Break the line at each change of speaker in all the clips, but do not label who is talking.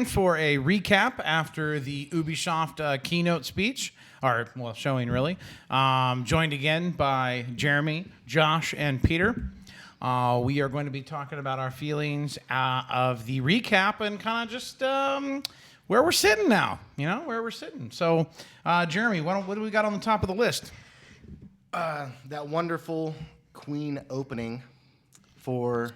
for a recap after the Ubisoft keynote speech, showing really. Joined again by Jeremy, Josh, and Peter. We are going to be talking about our feelings of the recap and kind of just where we're sitting now. Where we're sitting. So, Jeremy, what do we got on the top of the list?
That wonderful Queen opening for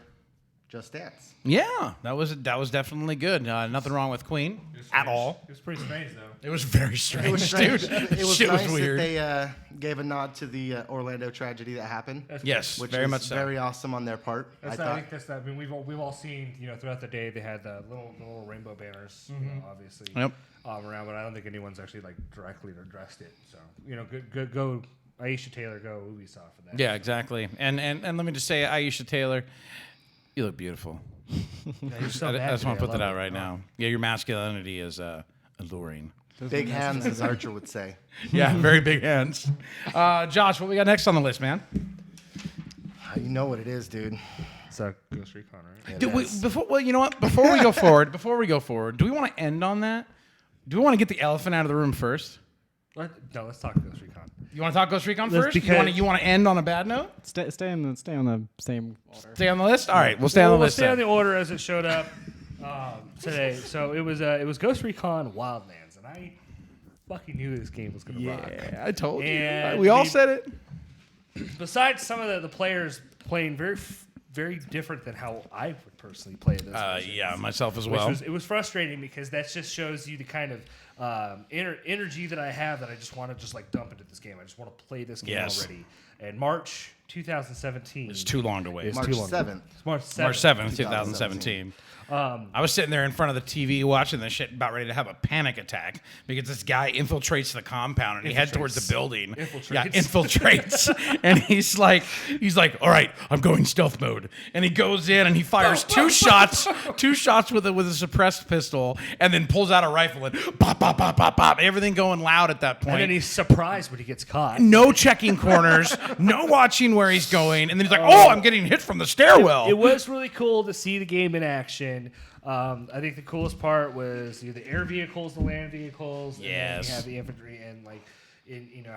Just Dance.
Yeah, that was definitely good. Nothing wrong with Queen at all.
It was pretty strange, though.
It was very strange,
It was strange.
dude.
It was
Shit
nice
was weird.
that they gave a nod to the Orlando tragedy that happened.
Yes,
which
very
is
much so.
very awesome on their part.
I think that's that. I mean, we've all seen, throughout the day they had the little rainbow banners, obviously, around, but I don't think anyone's actually directly addressed it. So, go Aisha Taylor, go Ubisoft for that.
Yeah, exactly. And let me just say, Aisha Taylor, you look beautiful.
Yeah, you're so
I just want to put that out
it.
right now. Yeah, your masculinity is alluring.
Big hands, as Archer would say.
Yeah, very big hands. Josh, what we got next on the list, man?
You know what it is, dude.
It's Ghost Recon, right?
You know what? Before we go forward, do we want to end on that? Do we want to get the elephant out of the room first?
Let's talk Ghost Recon.
You want to talk Ghost Recon
Let's
first? You want to end on a bad note?
Stay on the same order.
Stay on the list. All right, we'll stay on the list.
We'll stay on the order as it showed up today. So it was Ghost Recon Wildlands, and I fucking knew this game was gonna rock.
Yeah, I told
And
you. We all said it.
Besides some of the players playing very, very different than how I would personally play this.
Yeah, myself as well.
It was frustrating because that just shows you the kind of energy that I have that I just want to just dump into this game. I just want to play this game already. And March 2017.
It's too long to wait.
March 7th.
March 7th.
March 7th, 2017. I was sitting there in front of the TV watching this shit, about ready to have a panic attack because this guy infiltrates the compound and he heads towards the building. Yeah, infiltrates. And he's like, all right, I'm going stealth mode. And he goes in and he fires two shots with a suppressed pistol, and then pulls out a rifle and pop, pop, pop, pop, pop. Everything going loud at that point.
And then he's surprised when he gets caught.
No checking corners, no watching where he's going, and then he's like, "Oh, I'm getting hit from the stairwell."
It was really cool to see the game in action. I think the coolest part was the air vehicles, the land vehicles, and then you have the infantry, and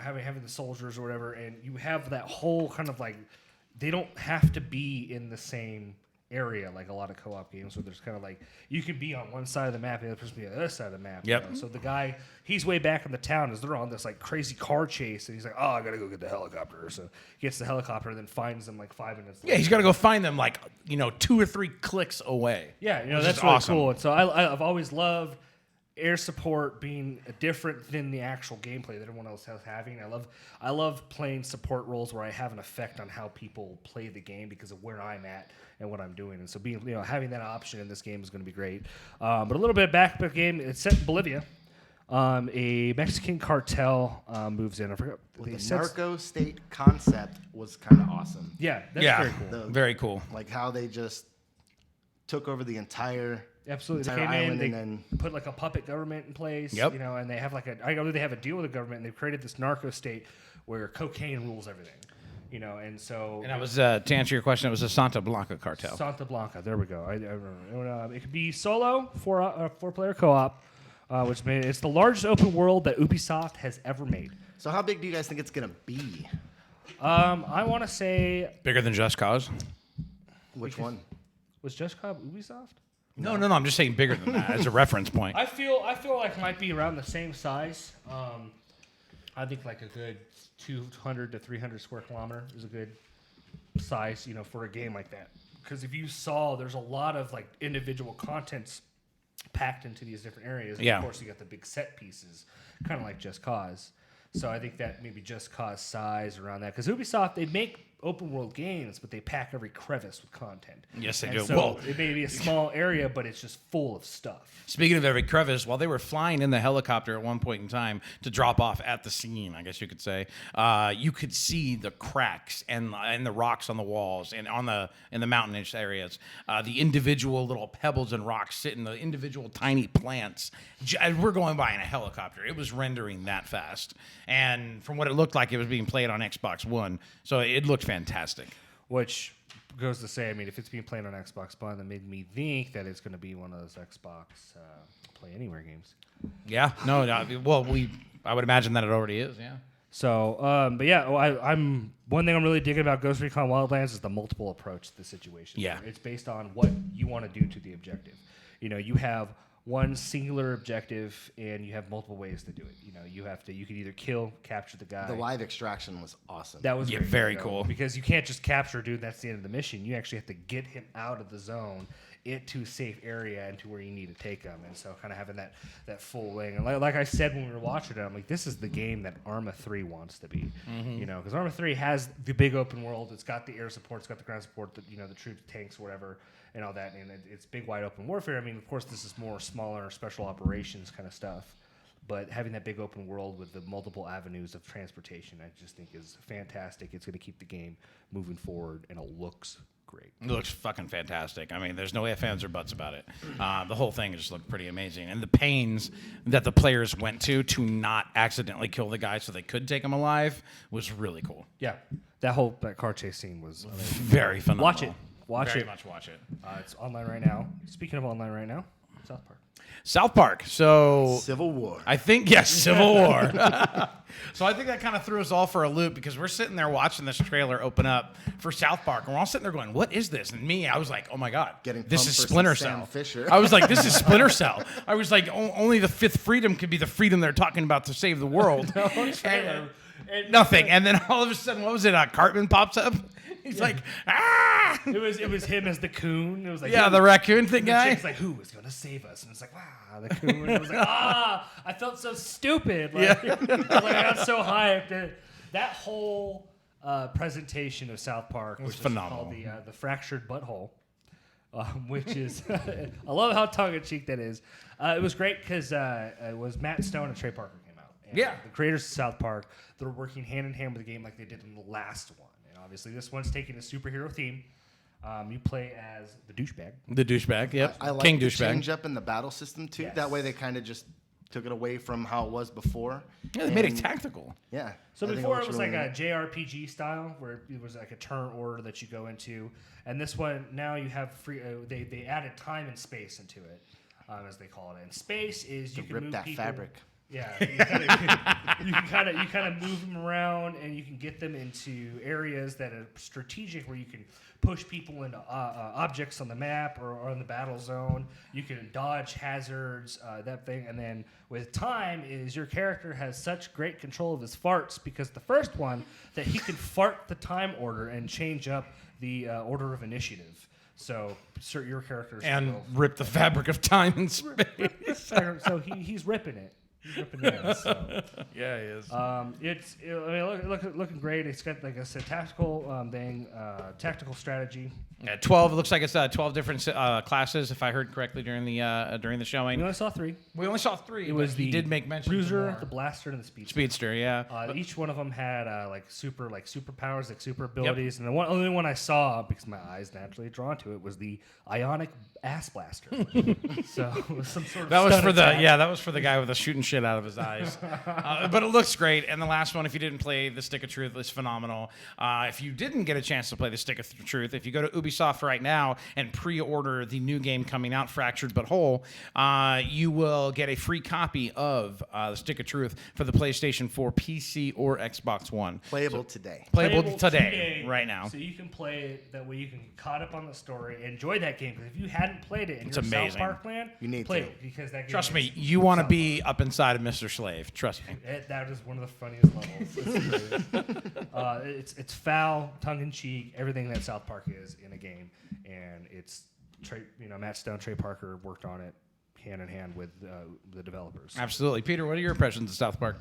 having the soldiers or whatever, and you have that whole kind of they don't have to be in the same area like a lot of co-op games where there's kind of you can be on one side of the map and the other person be on the other side of the map.
Yep.
So the guy, he's way back in the town as they're on this crazy car chase, and he's like, oh, I gotta go get the helicopter. So he gets the helicopter and then finds them 5 minutes later.
Yeah, he's got to go find them 2 or 3 clicks away.
Yeah,
which
that's
is
really
awesome.
cool. And so I've always loved air support being different than the actual gameplay that everyone else has having. I love playing support roles where I have an effect on how people play the game because of where I'm at and what I'm doing. And so having that option in this game is going to be great. But a little bit back the game, it's set in Bolivia. A Mexican cartel moves in. I forgot.
The narco state concept was kind of awesome.
Yeah, that's very cool.
Very cool.
How they just took over the entire
Absolutely, they
entire
came in.
island
They
and then
put a puppet government in place.
Yep.
And they have I know they have a deal with the government, and they've created this narco state where cocaine rules everything. And so. And
that was to answer your question. It was a Santa Blanca cartel.
Santa Blanca. There we go. I remember. It could be solo, four-player co-op, which it's the largest open world that Ubisoft has ever made.
So how big do you guys think it's gonna be?
I want to say.
Bigger than Just Cause?
Which one?
Was Just Cause Ubisoft?
No. I'm just saying bigger than that as a reference point.
I feel like it might be around the same size. I think a good 200 to 300 square kilometer is a good size, for a game like that. Because if you saw, there's a lot of individual contents packed into these different areas. And of course, you got the big set pieces, kind of like Just Cause. So I think that maybe Just Cause size around that. Because Ubisoft, they make open world games, but they pack every crevice with content.
Yes, they
and
do.
So
Well,
it may be a small area, but it's just full of stuff.
Speaking of every crevice, while they were flying in the helicopter at one point in time to drop off at the scene, I guess you could say, you could see the cracks and the rocks on the walls and in the mountainous areas, the individual little pebbles and rocks sitting, the individual tiny plants. We're going by in a helicopter. It was rendering that fast, and from what it looked like, it was being played on Xbox One, so it looked fantastic.
which goes to say, I mean, if it's being played on Xbox One, that made me think that it's going to be one of those Xbox Play Anywhere games.
Yeah. No. Well, I would imagine that it already is. Yeah.
So, but yeah, I'm one thing I'm really digging about Ghost Recon Wildlands is the multiple approach to the situation.
Yeah.
It's based on what you want to do to the objective. You know, you have one singular objective and you have multiple ways to do it. You know, you can either kill, capture the guy.
The live extraction was awesome.
That was
very cool.
Because you can't just capture a dude, that's the end of the mission. You actually have to get him out of the zone, into a safe area, and to where you need to take him. And so kind of having that full wing. And like I said when we were watching it, I'm like, this is the game that Arma 3 wants to be.
Mm-hmm.
You know, because Arma 3 has the big open world. It's got the air support. It's got the ground support, the troops, tanks, whatever, and all that. And it's big, wide open warfare. I mean, of course, this is more smaller special operations kind of stuff. But having that big open world with the multiple avenues of transportation, I just think is fantastic. It's going to keep the game moving forward, and it looks great.
It looks fucking fantastic. I mean, there's no ifs, ands, or buts about it. The whole thing just looked pretty amazing. And the pains that the players went to not accidentally kill the guy so they could take him alive was really cool.
Yeah, that car chase scene was amazing.
Very phenomenal.
Watch it.
Very much watch it.
It's online right now. Speaking of online right now, South Park.
South Park. So
Civil War.
I think, yes, Civil War. So I think that kind of threw us all for a loop because we're sitting there watching this trailer open up for South Park, and we're all sitting there going, what is this? And I was like, oh my God, this is Splinter Cell.
I
was like, this is Splinter Cell. I was like, only the fifth freedom could be the freedom they're talking about to save the world. And nothing. And then all of a sudden, what was it? Cartman pops up. He's like, ah!
It was him as the coon. It was like,
the raccoon thing
the
guy.
chick's like, who is going to save us? And it's like, wow, the coon. It was like, I felt so stupid. Like, I got so hyped. That whole presentation of South Park
was
Called
phenomenal.
the Fractured Butthole, which is, I love how tongue-in-cheek that is. It was great because it was Matt Stone and Trey Parker came out. And the creators of South Park, they're working hand in hand with the game like they did in the last one. Obviously, this one's taking a superhero theme. You play as the douchebag.
The douchebag, yep.
I like
King
the
douchebag.
change up in the battle system, too.
Yes.
That way they kind of just took it away from how it was before.
Yeah, they made it tactical.
Yeah.
So
I think
before it was
really
like
neat.
a JRPG style, where it was like a turn order that you go into. And this one, now you have free. They added time and space into it, as they call it. And space is you can
rip
move
that
people.
fabric.
Yeah, you kind of move them around, and you can get them into areas that are strategic, where you can push people into objects on the map or on the battle zone. You can dodge hazards, that thing, and then with time is your character has such great control of his farts, because the first one that he can fart the time order and change up the order of initiative. So your character
And rip the fabric of time and space.
so he's ripping it. He's ripping it. So.
Yeah, he is.
Looking great. It's got, like I said, tactical tactical strategy.
Yeah, 12. It looks like it's 12 different classes, if I heard correctly during the showing.
We only saw 3.
We only saw 3.
It was
he did make mention of
Bruiser,
more.
the Blaster, and the Speedster.
Speedster, yeah.
Each one of them had superpowers, like super abilities, and the only one I saw, because my eyes naturally drawn to it, was the Ionic Ass Blaster. So it was some sort of
That was
stun
for
attack.
that was for the guy with the shooting shit out of his eyes. But it looks great. And the last one, if you didn't play the Stick of Truth, is phenomenal. If you didn't get a chance to play the Stick of Truth, if you go to Ubisoft right now and pre-order the new game coming out, Fractured But Whole, you will get a free copy of the Stick of Truth for the PlayStation 4, PC, or Xbox One.
Playable today.
Playable today, right now.
So you can play it. That way you can get caught up on the story, enjoy that game. Because if you hadn't played it and
It's
you're
amazing.
South Park fan,
You need
play
to.
it, because that game
Trust me,
is
you want to
South
be up inside of Mr. Slave. Trust me.
That is one of the funniest levels. It's foul, tongue in cheek, everything that South Park is in a game, and it's Matt Stone, Trey Parker worked on it hand in hand with the developers.
Absolutely. Peter, what are your impressions of South Park?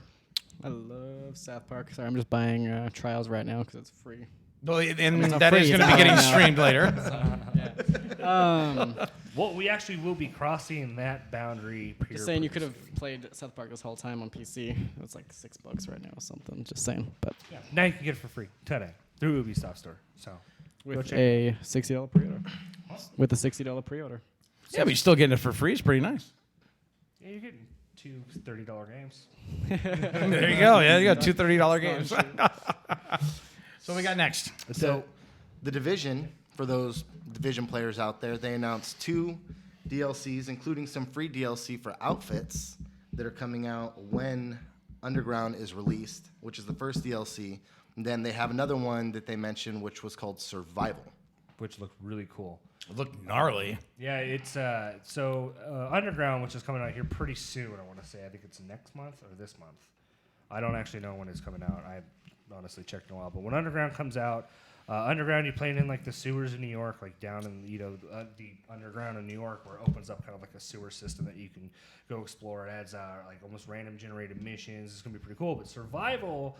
I love South Park. Sorry, I'm just buying Trials right now because it's free.
Well, and
It's not
that
free,
is going to
it's
be getting
out now.
streamed later.
Well, we actually will be crossing that boundary.
Just saying, you could have played South Park this whole time on PC. It's like $6 right now or something. Just saying, but
Yeah. Now you can get it for free today through Ubisoft Store. So go
with
check
a $60 pre-order. With a $60 pre-order.
Yeah, but you're still getting it for free. It's pretty nice.
Yeah, you're getting 2 $30 games.
There you go. Yeah, you got two $30 games. So what we got next?
So
The Division, for those Division players out there, they announced 2 DLCs, including some free DLC for outfits that are coming out when Underground is released, which is the first DLC. And then they have another one that they mentioned, which was called Survival.
Which looked really cool.
It looked gnarly.
Yeah, it's Underground, which is coming out here pretty soon. I want to say, I think it's next month or this month. I don't actually know when it's coming out. I honestly checked in a while. But when Underground comes out, Underground, you're playing in like the sewers in New York, like down in the underground in New York, where it opens up kind of like a sewer system that you can go explore. It adds like almost random generated missions. It's gonna be pretty cool. But Survival,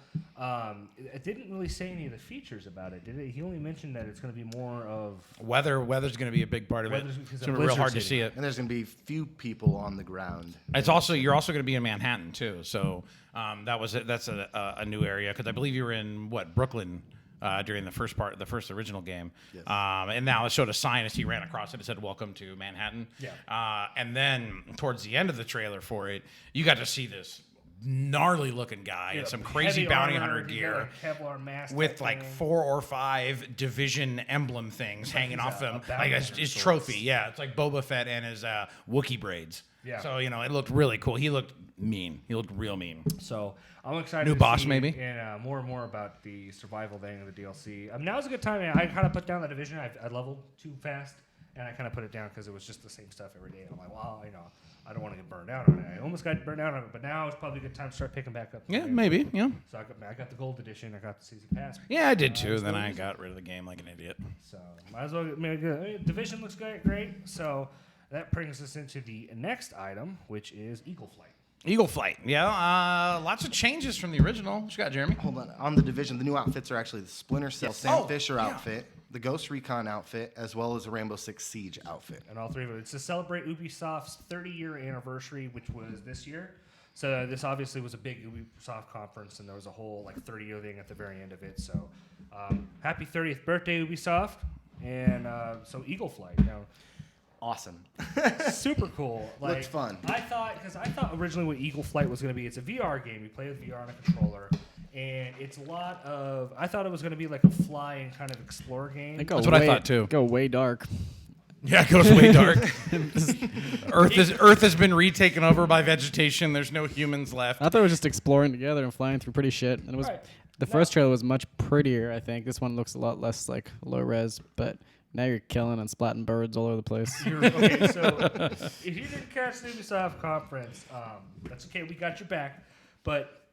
it didn't really say any of the features about it, did it? He only mentioned that it's gonna be more of
Weather's gonna be a big part of it. It's gonna be real hard to see it.
And there's going to be few people on the ground.
You're also gonna be in Manhattan too. So that's a new area because I believe you were in Brooklyn. During the first original game. Yes. And now it showed a sign as he ran across it. It said, "Welcome to Manhattan."
Yeah.
And then towards the end of the trailer for it, you got to see this gnarly looking guy in some crazy bounty hunter gear
Kevlar mask
with like 4 or 5 Division emblem things hanging off them. Like his trophy. Yeah, it's like Boba Fett and his Wookiee braids.
Yeah.
So, it looked really cool. He looked mean. He looked real mean.
So I'm excited
New
to
boss,
see
maybe?
And more and more about the Survival thing of the DLC. Now's a good time. I kind of put down the Division. I leveled too fast, and I kind of put it down because it was just the same stuff every day. And I'm like, well, I don't want to get burned out on it. I almost got burned out on it, but now it's probably a good time to start picking back up.
Yeah, maybe. Yeah.
So I got the Gold Edition. I got the Season Pass.
Yeah, I did too. Then I got rid of the game like an idiot.
So might as well. Division looks great. So that brings us into the next item, which is Eagle Flight.
Eagle Flight, yeah. Lots of changes from the original. What you got, Jeremy?
Hold on the Division, the new outfits are actually the Splinter Cell Sam Fisher outfit, the Ghost Recon outfit, as well as the Rainbow Six Siege outfit.
And all 3 of it. It's to celebrate Ubisoft's 30-year anniversary, which was this year. So this obviously was a big Ubisoft conference, and there was a whole 30-year thing at the very end of it. So happy 30th birthday, Ubisoft. And so Eagle Flight.
Awesome.
Super cool.
Looks fun.
I thought originally what Eagle Flight was going to be, it's a VR game. You play with VR on a controller. And it's a lot of, I thought it was going to be like a fly and kind of explore game.
That's what I thought too.
Go way dark.
Yeah, it goes way dark. Earth has been retaken over by vegetation. There's no humans left.
I thought it was just exploring together and flying through pretty shit. And it was the first trailer was much prettier, I think. This one looks a lot less like low res, but now you're killing and splatting birds all over the place.
Okay, so if you didn't catch the Ubisoft conference, that's okay. We got your back. But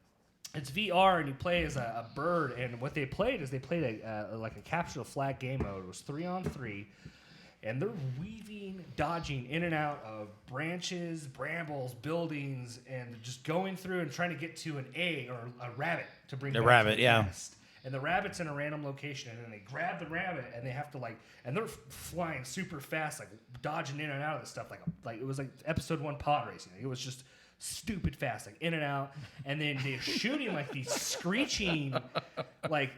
it's VR, and you play as a bird. And what they played is they played a capture the flag game mode. It was 3-on-3. And they're dodging in and out of branches, brambles, buildings, and just going through and trying to get to an egg or a rabbit to bring back to the nest. And the rabbit's in a random location, and then they grab the rabbit, and they have to and they're flying super fast, dodging in and out of the stuff, like it was like episode 1 pod racing. It was just stupid fast, in and out, and then they're shooting these screeching, like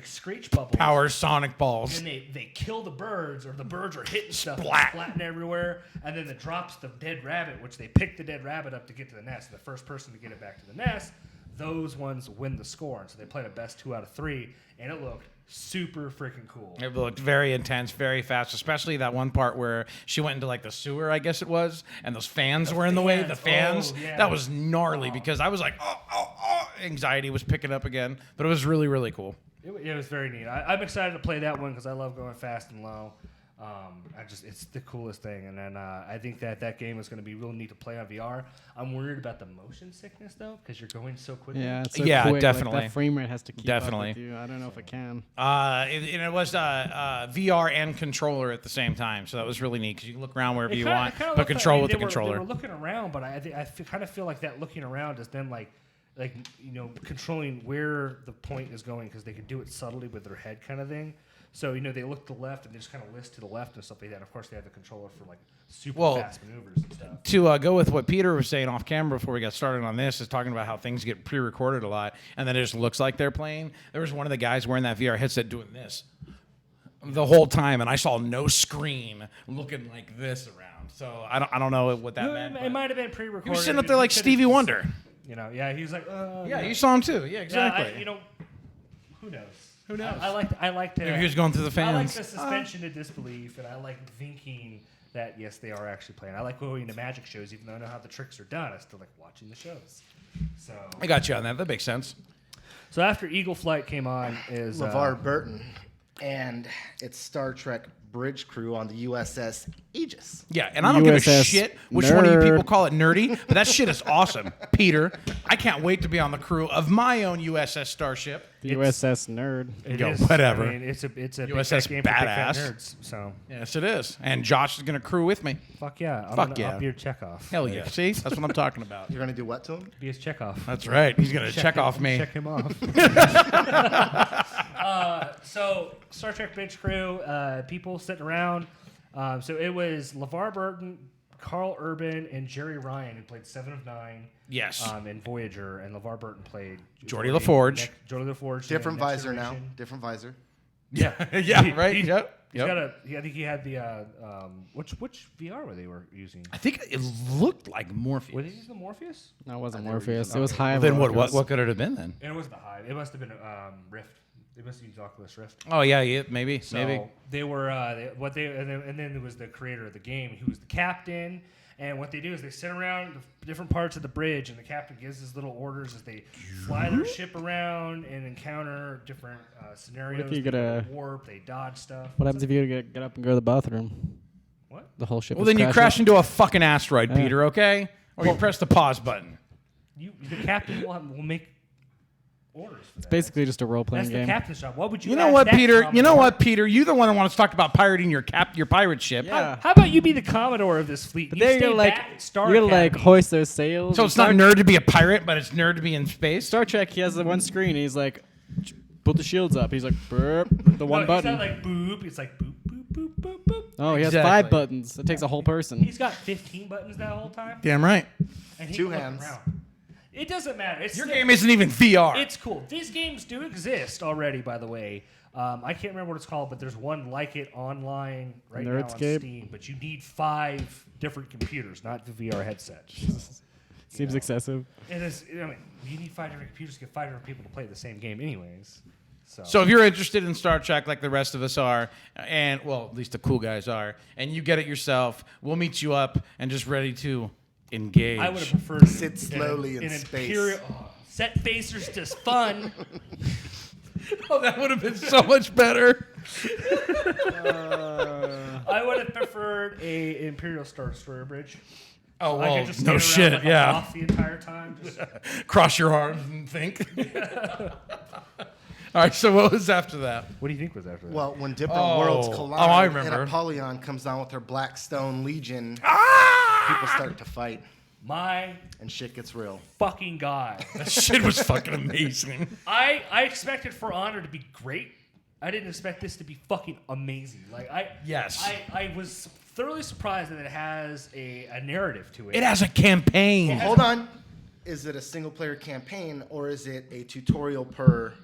screech bubbles.
Power sonic balls.
And they kill the birds, or the birds are hitting stuff, splatting everywhere, and then it drops the dead rabbit, which they pick the dead rabbit up to get to the nest. And the first person to get it back to the nest, those ones win the score. And so they played a best 2 out of 3, and it looked super freaking cool.
It looked very intense, very fast, especially that one part where she went into the sewer, I guess it was, and those fans were in the way. The fans, that was gnarly because I was like, anxiety was picking up again, but it was really, really cool.
It was very neat. I'm excited to play that one because I love going fast and low. It's the coolest thing, and then I think that game is going to be real neat to play on VR. I'm worried about the motion sickness though, because you're going so quickly.
Yeah, it's so quick.
Definitely.
That frame rate has to keep up with you. I don't know if it can.
It was VR and controller at the same time, so that was really neat because you can look around wherever you want, but control with the controller.
They were looking around, but I kind of feel like that looking around is then controlling where the point is going, because they can do it subtly with their head kind of thing. So, they look to the left and they just kind of list to the left and stuff like that. And of course, they have the controller for super fast maneuvers and stuff.
To go with what Peter was saying off camera before we got started on this, is talking about how things get pre-recorded a lot and then it just looks like they're playing. There was one of the guys wearing that VR headset doing this the whole time, and I saw no screen looking like this around. So I don't know what that meant.
It might have been pre-recorded.
He was sitting up there like Stevie Wonder.
He was like,
yeah, you saw him too. Yeah, exactly.
Who knows?
Who knows?
I like to.
Maybe he was going through the
I like
fans.
the suspension of disbelief, and I like thinking that yes, they are actually playing. I like going to magic shows, even though I know how the tricks are done. I still like watching the shows. So
I got you on that. That makes sense.
So after Eagle Flight came on, is
LeVar Burton and its Star Trek bridge crew on the USS Aegis.
Yeah, and I don't give a
USS
shit which one of you
nerd.
people call it nerdy, but that shit is awesome. Peter, I can't wait to be on the crew of my own USS Starship.
The USS Nerd.
It
Yo,
is.
whatever.
I mean, it's a big
USS
fat game for big fat
badass.
nerds. So
Yes, it is. And Josh is going to crew with me.
fuck yeah, I'm
Fuck
gonna
yeah.
up your Chekhov.
Hell yeah. See? That's what I'm talking about.
You're going to do what to him?
Be his Chekhov.
That's right. He's going to check off me.
Check him off. So Star Trek bridge crew, people sitting around. So it was LeVar Burton, Carl Urban, and Jerry Ryan who played 7 of 9.
Yes.
In Voyager, and LeVar Burton played
Geordie LaForge.
Geordie LaForge.
Different
Next
visor now.
Generation.
Different visor.
Yeah. Yeah, right?
He's
Yep.
got a. I think he had the. Which VR were they using?
I think it looked like Morpheus.
Were they using the Morpheus?
No, it wasn't
I never
Morpheus.
used
It was
it.
Hive.
Then what could it have been then?
And it wasn't the Hive. It must have been Rift. They must have used Oculus Rift.
Oh, yeah, maybe.
So
maybe.
they were and then there was the creator of the game who was the captain. And what they do is they sit around the different parts of the bridge, and the captain gives his little orders as they fly their ship around and encounter different scenarios.
What if you
They
get a-
warp? They dodge stuff.
What happens if you get up and go to the bathroom?
What?
The whole ship.
Well,
is
then you
crashing.
crash into a fucking asteroid,
Yeah.
Peter, okay? Or you press the pause button.
The captain will make orders for that.
Basically, just a role
That's
playing
the
game.
captain's job. What would you?
You know
ask
what,
that
Peter? You know
Commodore?
what, Peter? You're the one who wants to talk about pirating your pirate ship.
Yeah.
How about you be the commodore of this fleet?
But
You
they're
stay
gonna
back at Star
you're gonna like
Academy.
hoist those sails.
So
and
it's not nerd to be a pirate, but it's nerd to be in space.
Star Trek. He has the one screen. He's like, put the shields up. He's like, burp, the one
No,
button.
It's not like boop. It's like boop, boop, boop, boop, boop.
Oh, he has
Exactly.
5 buttons. It takes a whole person.
He's got 15 buttons that whole time.
Damn right.
And he
Two
can look
hands.
around. It doesn't matter. It's
Your
still-
game isn't even VR.
It's cool. These games do exist already, by the way. I can't remember what it's called, but there's one like it online right now on
Nerdscape?
Steam. But you need 5 different computers, not the VR headset.
Seems excessive.
It is. I mean, you need 5 different computers to get 5 different people to play the same game, anyways.
So if you're interested in Star Trek like the rest of us are, and, well, at least the cool guys are, and you get it yourself, we'll meet you up and just ready to engage.
I would have preferred
Sit slowly in space.
Set phasers to fun.
Oh, that would have been so much better.
I would have preferred a Imperial Star Destroyer bridge.
Oh,
I
well,
could just
no
stand around
shit,
like a
yeah.
moth the entire time. Just,
Cross your arms and think. All right, so what was after that?
what do you think was after that?
Well, when different
Oh.
worlds
Oh, I
collide
remember.
and Apollyon comes down with her Blackstone Legion, people start to fight
My
and shit gets real.
fucking god.
That shit was fucking amazing.
I expected For Honor to be great. I didn't expect this to be fucking amazing. Like
Yes.
I was thoroughly surprised that it has a narrative to it.
It has a campaign.
Hold on. Is it a single player campaign or is it a tutorial per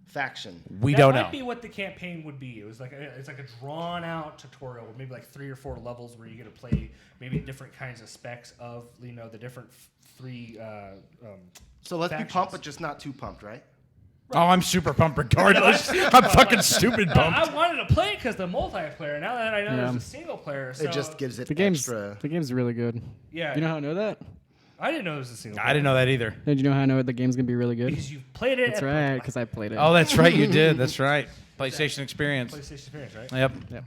faction?
We
That
don't
might
know.
be what the campaign would be. It's like a drawn out tutorial, with maybe like 3 or 4 levels where you get to play maybe different kinds of specs of the different 3.
So let's be
Factions.
pumped, but just not too pumped, right?
Oh, I'm super pumped regardless. I'm fucking stupid pumped.
I wanted to play it because the multiplayer. Now that I know
Yeah.
there's a single player, so
It just gives it
The game's
extra.
really good.
yeah.
You know how I know that?
I didn't know it was a single player.
I didn't know that either.
Did you know how I know the game's gonna be really good?
Because you've played it
That's
at
right, because I played it.
Oh, that's right, you did. That's right. PlayStation Experience.
PlayStation Experience, right?
Yep.
Yep.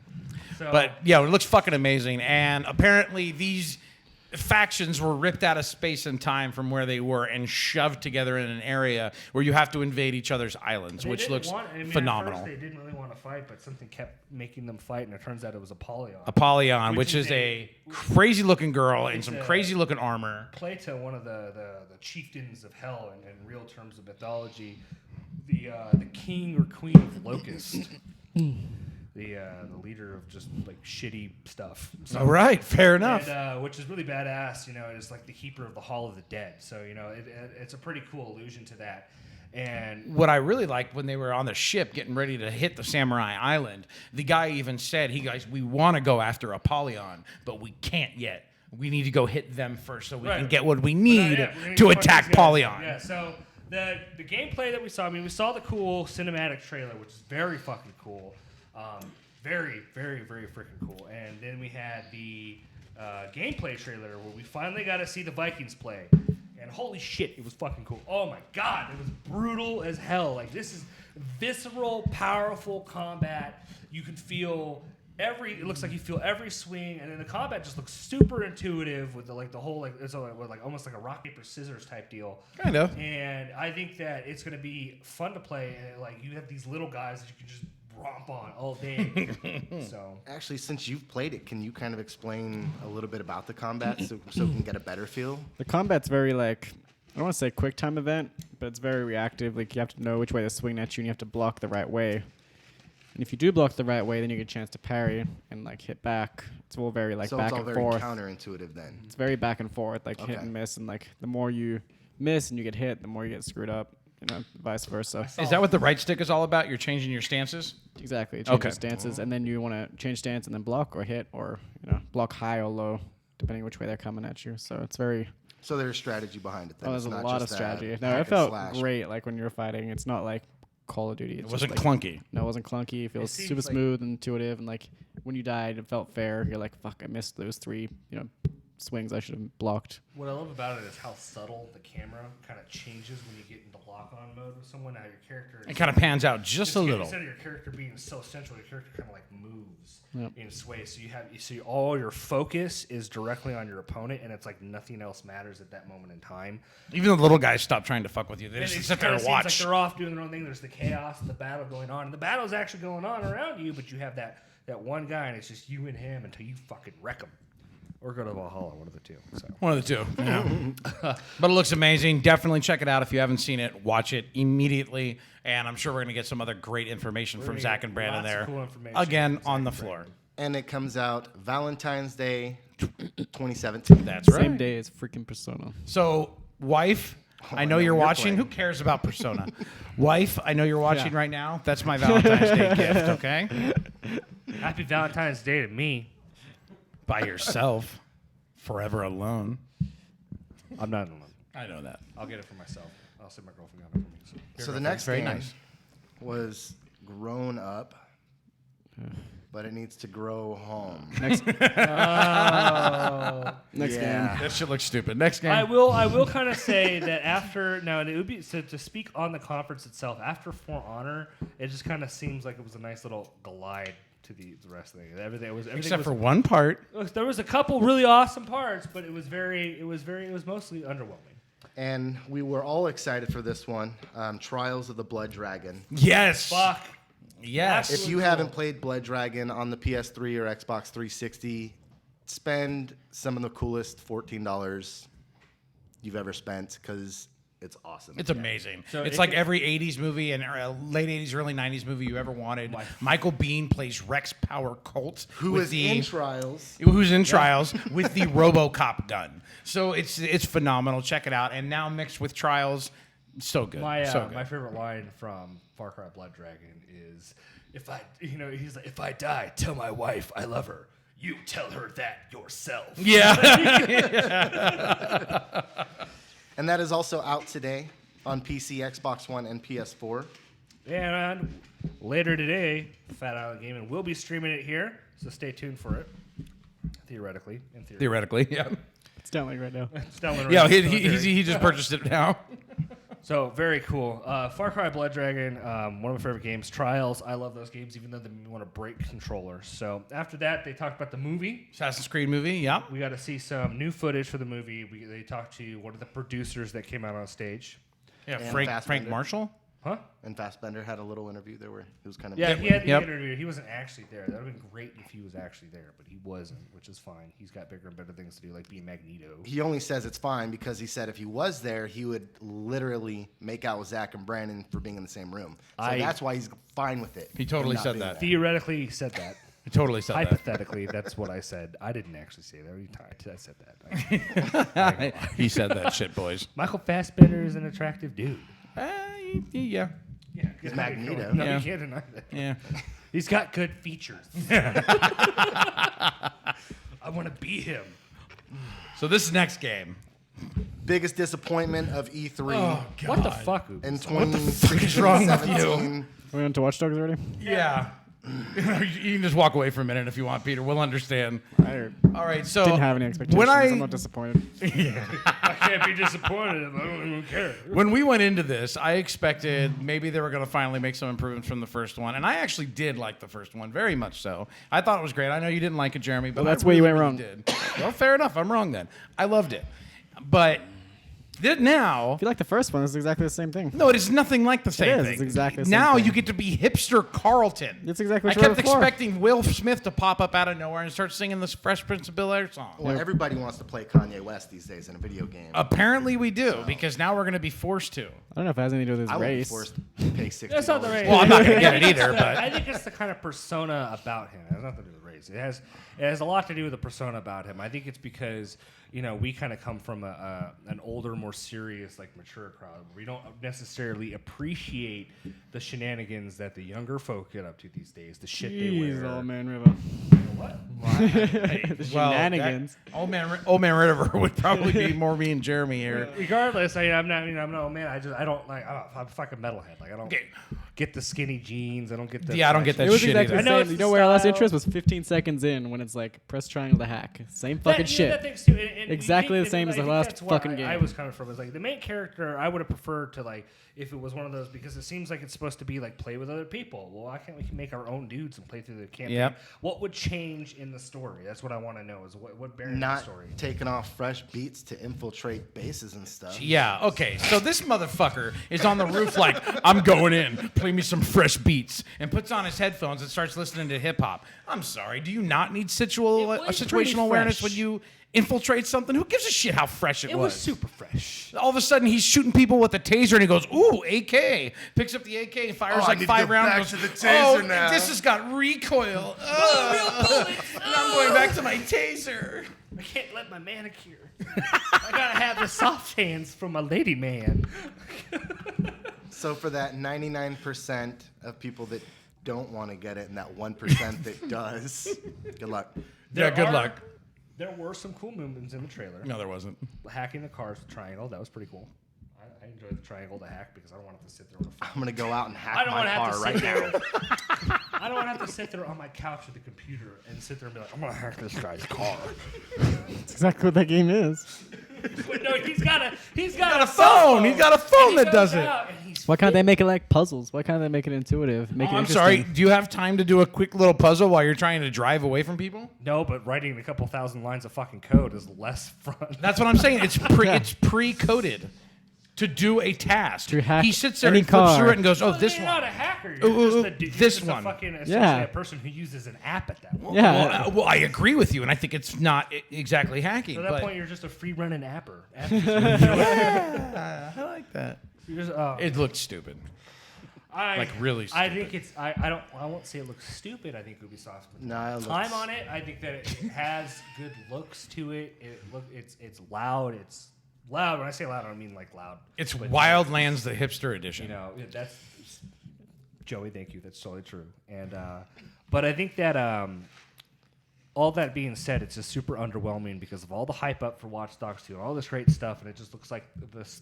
So,
But yeah, it looks fucking amazing. And apparently these factions were ripped out of space and time from where they were and shoved together in an area where you have to invade each other's islands,
they
which
didn't
looks
At
phenomenal.
first they didn't really want to fight, but something kept making them fight, and it turns out it was Apollyon.
Apollyon, which
Which
is
is
a crazy looking girl in
It's
some
a-
crazy looking armor.
Plato, one of the chieftains of hell in real terms of mythology, the king or queen of Locust, the leader of just like shitty stuff. So,
All right, fair enough.
and, which is really badass. It's like the keeper of the Hall of the Dead. So it's a pretty cool allusion to that. And
What I really liked when they were on the ship getting ready to hit the Samurai Island, the guy even said, we want to go after Apollyon, but we can't yet. We need to go hit them first so we can
Right.
get what we
But
need
yeah, we're gonna
to
fuck
attack
these guys.
Apollyon.
Yeah, so the gameplay that we saw, I mean, we saw the cool cinematic trailer, which is very fucking cool. Very, very, very freaking cool. And then we had the gameplay trailer where we finally got to see the Vikings play. And holy shit, it was fucking cool. Oh my god, it was brutal as hell. Like, this is visceral, powerful combat. You can feel it looks like you feel every swing, and then the combat just looks super intuitive with the whole it's almost like a rock paper scissors type deal.
Kind of.
And I think that it's gonna be fun to play, and like you have these little guys that you can just romp on all day. So
actually, since you've played it, can you kind of explain a little bit about the combat so we can get a better feel?
The combat's very I don't want to say quick time event, but it's very reactive. Like you have to know which way to swing at you, and you have to block the right way. And if you do block the right way, then you get a chance to parry and hit back. It's all very
so
back
it's all
and
very
forth.
counterintuitive then.
It's very back and forth, hit and miss, and the more you miss and you get hit, the more you get screwed up. Vice versa.
Is that what the right stick is all about? You're changing your stances?
Exactly. It changes stances, and then you want to change stance and then block or hit or block high or low, depending which way they're coming at you. So it's very.
So there's strategy behind it. Then.
There's
it's
a
not
lot of
just
strategy. No,
hack
it
and
felt
slash.
great. When you were fighting, it's not like Call of Duty.
It wasn't clunky.
No, it wasn't clunky. It feels super smooth and intuitive, and when you died, it felt fair. You're like, fuck, I missed those 3, swings I should have blocked.
what I love about it is how subtle the camera kind of changes when you get into lock-on mode with someone. How your character
It kind of pans out just a little.
Instead of your character being so central, your character kind of moves in sways. So all your focus is directly on your opponent, and it's like nothing else matters at that moment in time.
Even the little guys stop trying to fuck with you. They just sit there and watch.
Like they're off doing their own thing. There's the chaos, the battle going on, and the battle's actually going on around you, but you have that one guy, and it's just you and him until you fucking wreck him. Or go to Valhalla, one of the two. So.
One of the two. Yeah. But it looks amazing. Definitely check it out if you haven't seen it. Watch it immediately. And I'm sure we're going to get some other great information from Zach and Brandon there.
Cool information
again, on the floor.
And it comes out Valentine's Day 2017.
That's right.
Same day as freaking Persona.
So, wife, I know you're watching.
playing.
Who cares about Persona? Wife, I know you're watching right now. That's my Valentine's Day gift, okay?
Happy Valentine's Day to me.
By yourself, forever alone.
I'm not alone.
I know that.
I'll get it for myself. I'll say my girlfriend got it for me.
So the next
Very
game
nice.
was Grown Up, but it needs to grow home.
Next game.
That shit looks stupid. Next game.
I will kind of say that after to speak on the conference itself, after For Honor, it just kind of seems like it was a nice little glide to the rest of the thing. Everything
Except for one part.
There was a couple really awesome parts, but it was mostly underwhelming.
And we were all excited for this one, Trials of the Blood Dragon.
Yes.
Fuck.
Yes.
If you haven't played Blood Dragon on the PS3 or Xbox 360, spend some of the coolest $14 you've ever spent because it's awesome.
It's amazing.
So
it's like every 80s movie and late 80s, early 90s movie you ever wanted. Michael Biehn plays Rex Power Colt.
Who is in Trials.
Who's in Trials with the RoboCop gun. So it's phenomenal. Check it out. And now mixed with Trials, so good.
My
so good.
my favorite line from Far Cry Blood Dragon is, he's like, if I die, tell my wife I love her. You tell her that yourself.
Yeah.
And that is also out today on PC, Xbox One, and PS4.
And later today, Fat Island Gaming will be streaming it here, so stay tuned for it. Theoretically.
Theoretically, yeah.
It's downloading right now.
It's downloading
Yeah,
right now.
he just purchased it now.
So, very cool. Far Cry Blood Dragon, one of my favorite games. Trials, I love those games, even though they make me want to break controllers. So, after that, they talked about the movie.
Assassin's Creed movie, yeah.
We got to see some new footage for the movie. They talked to one of the producers that came out on stage.
Yeah,
And
Frank
Fassbender.
Marshall.
Huh?
And Fassbender had a little interview there where he was kind of...
Yeah, he had the
Yep.
interview. He wasn't actually there. That would have been great if he was actually there, but he wasn't, which is fine. He's got bigger and better things to do, like being Magneto.
He only says it's fine because he said if he was there, he would literally make out with Zach and Brandon for being in the same room. So that's why he's fine with it.
He totally
Not
said
being
that.
there.
Theoretically, he said that.
He totally said that.
Hypothetically, that's what I said. I didn't actually say that. I said that.
He said that shit, boys.
Michael Fassbender is an attractive dude.
Yeah.
Yeah,
He's Magneto.
No,
Yeah.
you can't deny that.
Yeah.
He's got good features. I want to be him.
So this next game,
biggest disappointment of E3
Oh, God.
What the fuck?
in
What the fuck is wrong with you?
2017.
We went to Watch Dogs already?
Yeah. You can just walk away for a minute if you want, Peter. We'll understand.
I
All right, so
didn't have any expectations. I'm not disappointed.
I can't be disappointed if I don't even care.
when we went into this, I expected maybe they were going to finally make some improvements from the first one, and I actually did like the first one very much so. I thought it was great. I know you didn't like it, Jeremy, but
Well, that's
I
where you
really,
went
really
wrong.
Did. Well, fair enough. I'm wrong then. I loved it, but now.
If you like the first one, it's exactly the same thing.
No, it is nothing like the same
is.
thing.
It's exactly the same
now
thing.
you get to be hipster Carlton.
It's exactly
I
what you
kept
were before.
expecting Will Smith to pop up out of nowhere and start singing the Fresh Prince of Bel-Air song.
Well, everybody wants to play Kanye West these days in a video game.
Apparently we do, because now we're going to be forced to.
I don't know if it has anything to do with
I
his
won't be
race.
forced to pay $60.
That's not the race.
Well, I'm not going to get it either, but
I think it's the kind of persona about him. It has nothing to do with race. It has a lot to do with the persona about him. I think it's because we kind of come from an older, more serious, like mature crowd. We don't necessarily appreciate the shenanigans that the younger folk get up to these days. The shit they
Jeez,
wear.
old man River.
What?
The shenanigans.
Old man River would probably be more me and Jeremy here.
Regardless, I'm not old man. I don't like. I'm a fucking metalhead. Like I don't
Okay.
get the skinny jeans. I don't get the.
Yeah, I don't get that
It was
shit
exactly
either.
the
I know
same.
it's
You
the
know where I lost
style.
interest was 15 seconds in when it's like press triangle to hack. Same fucking shit.
That thing's too, and
Exactly
you
the same as the
I think
last
that's where
fucking game.
I was coming from. Is like the main character. I would have preferred to like if it was one of those because it seems like it's supposed to be like play with other people. Well, why can't we make our own dudes and play through the campaign?
Yep.
What would change in the story? That's what I want to know. Is what bearing in the
Not
story?
taking off fresh beats to infiltrate bases and stuff.
Yeah, okay. So this motherfucker is on the roof like, I'm going in, play me some fresh beats, and puts on his headphones and starts listening to hip hop. I'm sorry, do you not need
It was pretty
situational awareness
fresh.
when you infiltrate something? Who gives a shit how fresh
It was super fresh.
All of a sudden, he's shooting people with a taser, and he goes, "Ooh, AK!" Picks up the AK and fires
Oh, I
like
need to
5
go
rounds.
back
and
to
goes,
the taser
"Oh,
now."
this has got recoil. And I'm going back to my taser."
I can't let my manicure. I gotta have the soft hands from a lady man.
So for that 99% of people that don't want to get it and that 1% that does, good luck.
Yeah, good luck.
There were some cool movements in the trailer.
No, there wasn't.
Hacking the cars with triangle, that was pretty cool. I enjoyed the triangle to hack because I don't want to have to sit there on a
I'm going to go out and
I
hack
don't
my
want to have
car
to
right
sit
now.
there. I don't want to have to sit there on my couch with the computer and sit there and be like, I'm gonna hack this guy's car.
That's exactly what that game is.
But no, he's got a
got a phone. He's got a phone that does it.
Why can't they make it like puzzles? Why can't they make it intuitive? Make it
I'm
interesting?
sorry. Do you have time to do a quick little puzzle while you're trying to drive away from people?
No, but writing a couple thousand lines of fucking code is less fun.
That's what I'm saying. It's pre-coded to do a task.
To hack
He sits there
any
and flips
car.
through it and goes, "Oh,
Well,
this
you're
one."
not a hacker.
Ooh,
You're
ooh,
just a, you're
this
just
one.
A fucking essentially
Yeah.
a person who uses an app at that point.
Yeah.
Well, I agree with you, and I think it's not exactly hacking.
At that
but
point, you're just a free running apper.
I like that.
You're just,
It looked stupid. Like, really
I
stupid.
think it's. I won't say it looks stupid. I think Ubisoft.
No, it
Time
looks-
on it. I think that it has good looks to it. It's loud. It's loud. When I say loud, I don't mean like loud.
It's
But,
Wildlands, the hipster edition.
That's Joey. Thank you. That's totally true. And but I think that all that being said, it's just super underwhelming because of all the hype up for Watch Dogs 2 and all this great stuff, and it just looks like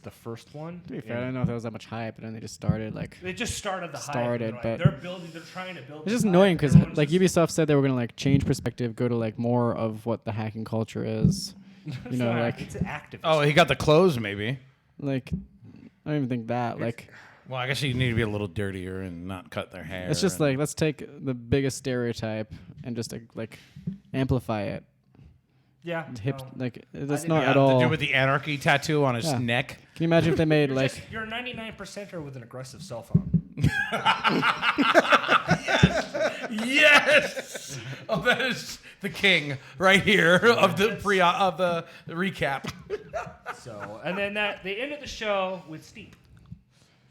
the first one.
To be fair, I don't know if there was that much hype, but then they just started like.
They just started the hype.
Started,
Like,
but-
they're trying to build.
It's just
this
annoying
hype.
because
Everyone's
like
just-
Ubisoft said they were gonna like change perspective, go to like more of what the hacking culture is.
It's
You know,
not-
like
it's an activist.
Oh, he got the clothes, maybe.
like I don't even think that like.
Well, I guess you need to be a little dirtier and not cut their hair.
It's just
and-
like let's take the biggest stereotype and just like amplify it.
yeah.
Hip
no.
like that's
think
not
Yeah,
at
the
all.
dude with the anarchy tattoo on his
Yeah.
neck.
Can you imagine if they made like
You're a 99%er with an aggressive cell phone.
Yes. Oh, that is the king right here of the recap.
So, and then they ended the show with Steep.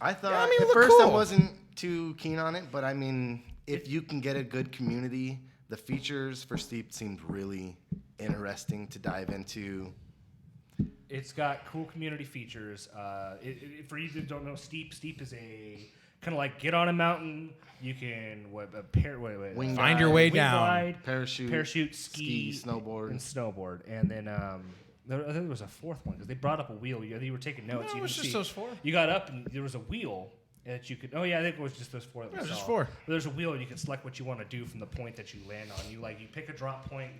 I thought
Yeah, I mean, it
at
looked
first I
cool.
wasn't too keen on it, but I mean, if you can get a good community, the features for Steep seemed really interesting to dive into.
It's got cool community features. For you that don't know, Steep is a kind of like get on a mountain. You can
Wing
Find
dive,
your way
wing
down.
glide,
parachute,
ski,
snowboard.
and snowboard. And then I think there was a fourth one because they brought up a wheel. You were taking notes.
No,
you
it was
didn't
just
see-
those 4.
You got up and there was a wheel that you could. Oh yeah, I think it was just those 4. That we
Yeah, just
saw.
4.
But there's a wheel and you can select what you want to do from the point that you land on. You pick a drop point.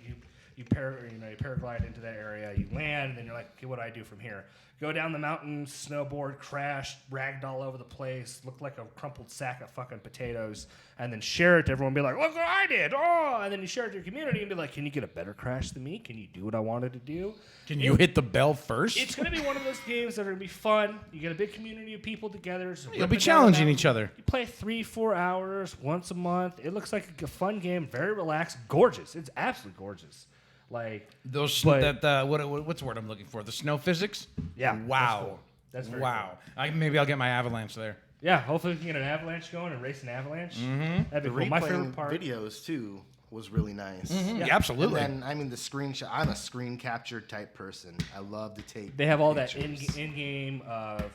You paraglide into that area. You land and then you're like, okay, what do I do from here? Go down the mountain, snowboard, crash, ragged all over the place, look like a crumpled sack of fucking potatoes, and then share it to everyone. Be like, look what I did! Oh, and then you share it to your community and be like, can you get a better crash than me? Can you do what I wanted to do?
Can you hit the bell first?
It's going to be one of those games that are going to be fun. You get a big community of people together.
You'll be challenging each other.
You play 3-4 hours once a month. It looks like a fun game, very relaxed, gorgeous. It's absolutely gorgeous. Like
Those
but-
what's the word I'm looking for? The snow physics?
Yeah,
Wow.
that's cool. That's very
wow. Maybe I'll get my avalanche there.
Yeah, hopefully we can get an avalanche going and race an avalanche. Mm-hmm. That'd be
The
cool. My
replaying
favorite part.
videos too was really nice.
Yeah, absolutely.
And then, I mean, the screenshot. I'm a screen capture type person. I love to take.
They have all that
pictures.
in-game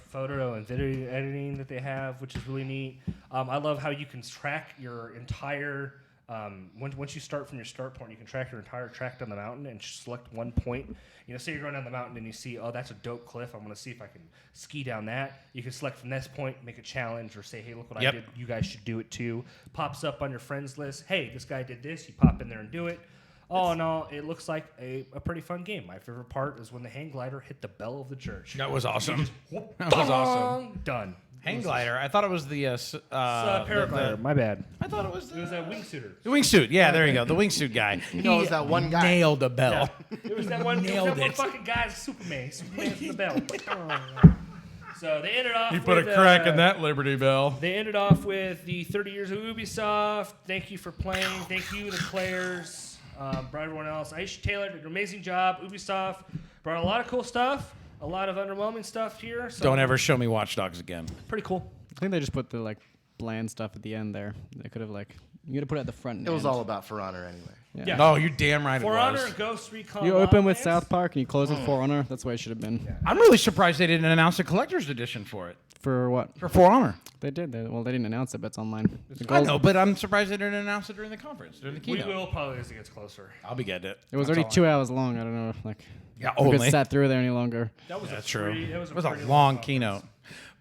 photo and video editing that they have, which is really neat. I love how you can track your entire. Once you start from your start point, you can track your entire track down the mountain and select one point. Say you're going down the mountain and you see, oh, that's a dope cliff. I'm going to see if I can ski down that. You can select from this point, make a challenge, or say, hey, look what I did. You guys should do it too. Pops up on your friends list. Hey, this guy did this. You pop in there and do it. All in all, it looks like a pretty fun game. My favorite part is when the hang glider hit the bell of the church.
That was awesome.
Whoop,
That was awesome.
Done.
Hang glider. I thought it was the
Paraglider. My bad.
I thought it was
It was a wingsuiter.
the wingsuit. Yeah, there you go. The wingsuit guy.
It was that one guy.
Nailed a bell.
It was that one.
Nailed
One
it.
fucking guy, Superman. Superman's the bell. So they ended off.
He put a
with,
crack in that Liberty Bell.
They ended off with the 30 years of Ubisoft. Thank you for playing. Thank you to the players. Brought everyone else. Aisha Taylor did an amazing job. Ubisoft brought a lot of cool stuff. A lot of underwhelming stuff here. So
Don't ever show me Watch Dogs again.
Pretty cool.
I think they just put the bland stuff at the end there. They could have you could have put it at the front.
It was all about For Honor anyway.
Yeah.
No, you're damn right it
For Honor
was.
and Ghost Recon.
You open with
Wildlands.
South Park and you close with For Honor. That's the way it should have been.
Yeah.
I'm really surprised they didn't announce a collector's edition for it.
For what?
For For Honor.
They did. They didn't announce it, but it's online. The
I
gold-
know, but I'm surprised they didn't announce it during the conference, during the
We
keynote.
will probably as it gets closer.
I'll be getting it.
It was
That's
already
all
2 hours long. I don't know,
Yeah,
if we
only.
could sat through there any longer.
That was
That's
a
true.
pretty,
It was
pretty
a long
conference.
keynote.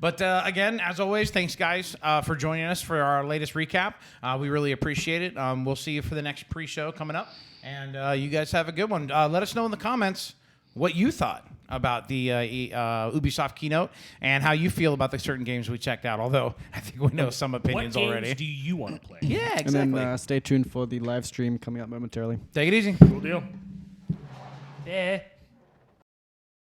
But again, as always, thanks, guys, for joining us for our latest recap. We really appreciate it. We'll see you for the next pre-show coming up. And you guys have a good one. Let us know in the comments what you thought about the Ubisoft keynote and how you feel about the certain games we checked out. Although I think we know some opinions
What games
already.
do you want to play?
Yeah,
And
exactly.
then stay tuned for the live stream coming up momentarily.
Take it easy.
Cool deal. Yeah.